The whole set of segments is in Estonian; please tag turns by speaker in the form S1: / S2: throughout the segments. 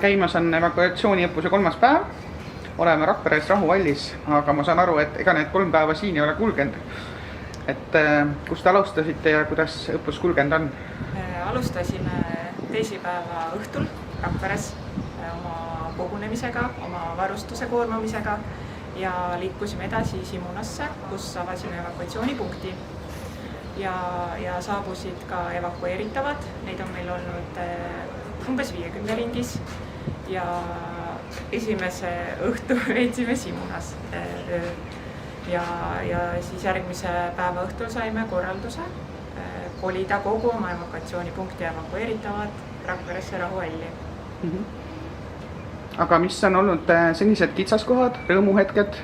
S1: Käimas on evakuatsiooniõppuse 3. päev. Oleme Rakveres Rahuvallis, aga ma saan aru, et ega need 3 päeva siin ei ole kulgenud. Kust alustasite ja kuidas õppus kulgenud on?
S2: Alustasime teisipäeva õhtul Rakveres oma kogunemisega, oma varustuse koormamisega ja liikusime edasi Simunasse, kus avasime evakuatsioonipunkti. Ja saabusid ka evakueeritavad, neid on meil olnud umbes 50 ringis ja esimese õhtu veetsime Simunas ja siis järgmise päeva õhtul saime korralduse kolida kogu oma evakuatsioonipunkti evakueeritavad Rakveresse Rahuvalli.
S1: Aga mis on olnud senised kitsaskohad, rõõmuhetked?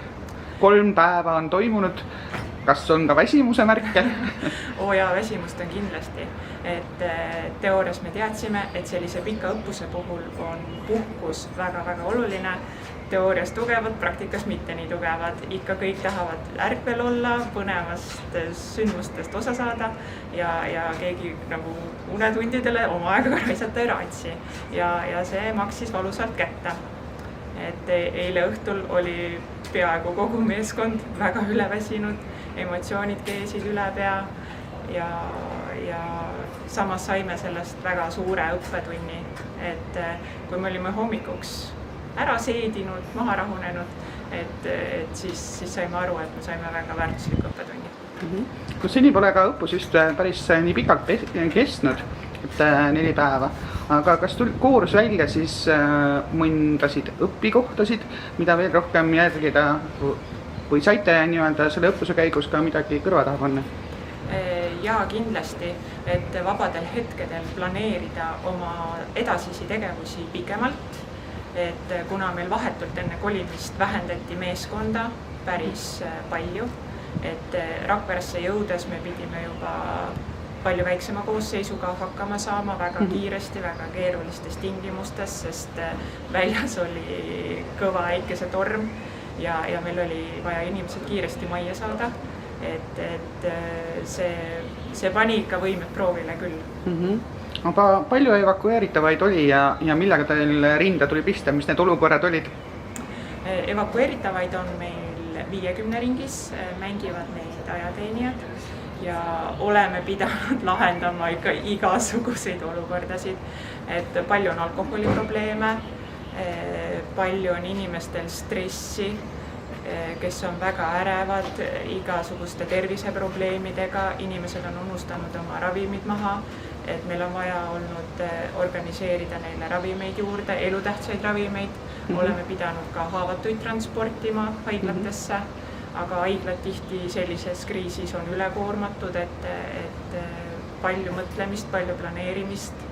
S1: 3 päeva on toimunud. Kas on ka väsimuse märke?
S2: Jaa, väsimust on kindlasti. Teoorias me teadsime, et sellise pika õppuse puhul on puhkus väga-väga oluline. Teoorias tugevad, praktikas mitte nii tugevad. Ikka kõik tahavad ärkvel olla, põnevast sündmustest osa saada ja keegi nagu unetundidele oma aega raisata ei raatsi. Ja see maksis valusalt kätte. Eile õhtul oli peaaegu kogu meeskond väga üleväsinud, emotsioonid keesid üle pea ja samas saime sellest väga suure õppetunni, et kui me olime hommikuks ära seedinud, maha rahunenud, siis saime aru, et me saime väga väärtusliku õppetunni.
S1: Kus seni pole ka õppus just päris nii pikalt kestnud, et 4 päeva, aga kas koorus välja siis mõndasid õpikohtasid, mida veel rohkem jälgida või saite selle õppuse käigus ka midagi kõrva taha panna?
S2: Jaa, kindlasti, et vabadel hetkedel planeerida oma edasisi tegevusi pikemalt, et kuna meil vahetult enne kolimist vähendati meeskonda päris palju, et Rakveresse jõudes me pidime juba palju väiksema koosseisuga hakkama saama väga kiiresti, väga keerulistes tingimustes, sest väljas oli kõva äikesetorm ja meil oli vaja inimesed kiiresti majja saada, et see pani ikka võimed proovile küll.
S1: Aga palju evakueeritavaid oli ja millega teil rinda tuli pista, mis need olukorrad olid?
S2: Evakueeritavaid on meil 50 ringis, mängivad neid ajateenijad ja oleme pidanud lahendama ikka igasuguseid olukordasid, et palju on alkoholiprobleeme, palju on inimestel stressi, kes on väga ärevad igasuguste terviseprobleemidega, inimesed on unustanud oma ravimid maha, et meil on vaja olnud organiseerida neile ravimeid juurde, elutähtsaid ravimeid, oleme pidanud ka haavatuid transportima haiglatesse, aga haiglad tihti sellises kriisis on ülekoormatud, et palju mõtlemist, palju planeerimist.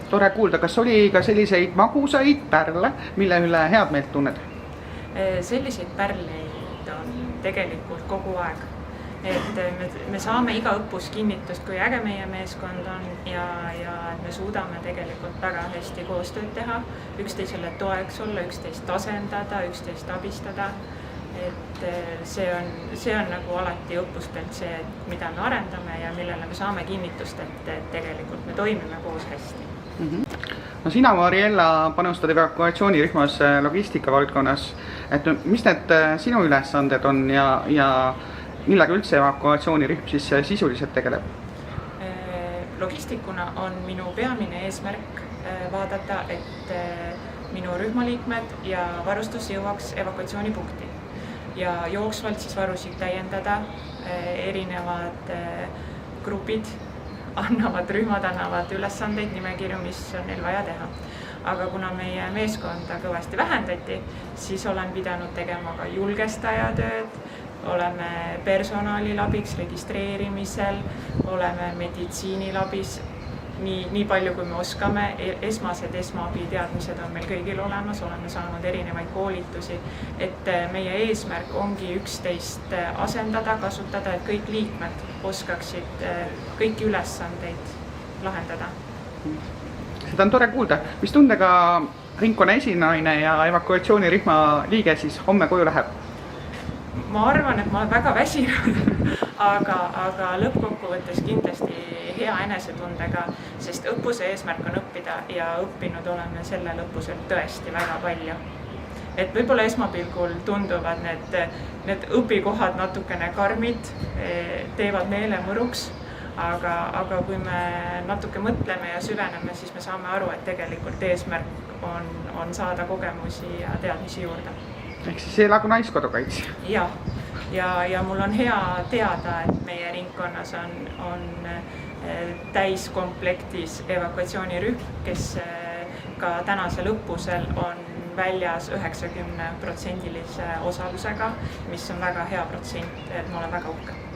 S1: Tore kuulda, kas oli ka selliseid magusaid pärle, mille üle head meelt tunned?
S2: Selliseid pärleid on tegelikult kogu aeg. Me saame iga õppus kinnitust, kui äge meie meeskond on ja me suudame tegelikult väga hästi koostööd teha, üksteisele toeks olla, üksteist asendada, üksteist abistada. Et see on nagu alati õppustelt see, mida me arendame ja millele me saame kinnitust, et tegelikult me toimime koos hästi.
S1: No sina, Mariella, panustad evakuatsioonirühmas logistika valdkonnas. Mis need sinu ülesanded on ja millega üldse evakuatsioonirühm siis sisuliselt tegeleb?
S2: Logistikuna on minu peamine eesmärk vaadata, et minu rühmaliikmed ja varustus jõuaks evakuatsioonipunkti ja jooksvalt siis varusid täiendada, erinevad grupid rühmad annavad ülesandeid, nimekirju, mis on neil vaja teha. Aga kuna meie meeskonda kõvasti vähendati, siis olen pidanud tegema ka julgestajatööd, oleme personalil abiks registreerimisel, oleme meditsiinil abis, nii palju kui me oskame, esmased esmaabi-teadmised on meil kõigil olemas, oleme saanud erinevaid koolitusi, et meie eesmärk ongi üksteist asendada, kasutada, et kõik liikmed oskaksid kõiki ülesandeid lahendada.
S1: Seda on tore kuulda. Mis tundega ringkonna esinaine ja evakuatsioonirühma liige siis homme koju läheb?
S2: Ma arvan, et ma olen väga väsinud, aga lõppkokkuvõttes kindlasti hea enesetundega, sest õppuse eesmärk on õppida ja õppinud oleme sellel õppusel tõesti väga palju. Et võib-olla esmapilgul tunduvad need õpikohad natukene karmid, teevad meele mõruks, aga kui me natuke mõtleme ja süveneme, siis me saame aru, et tegelikult eesmärk on saada kogemusi ja teadmisi juurde.
S1: Ehk siis elagu naiskodukaitsja.
S2: Ja mul on hea teada, et meie ringkonnas on täiskomplektis evakuatsioonirühm, kes ka tänasel õppusel on väljas 90% osalusega, mis on väga hea protsent, et ma olen väga uhke.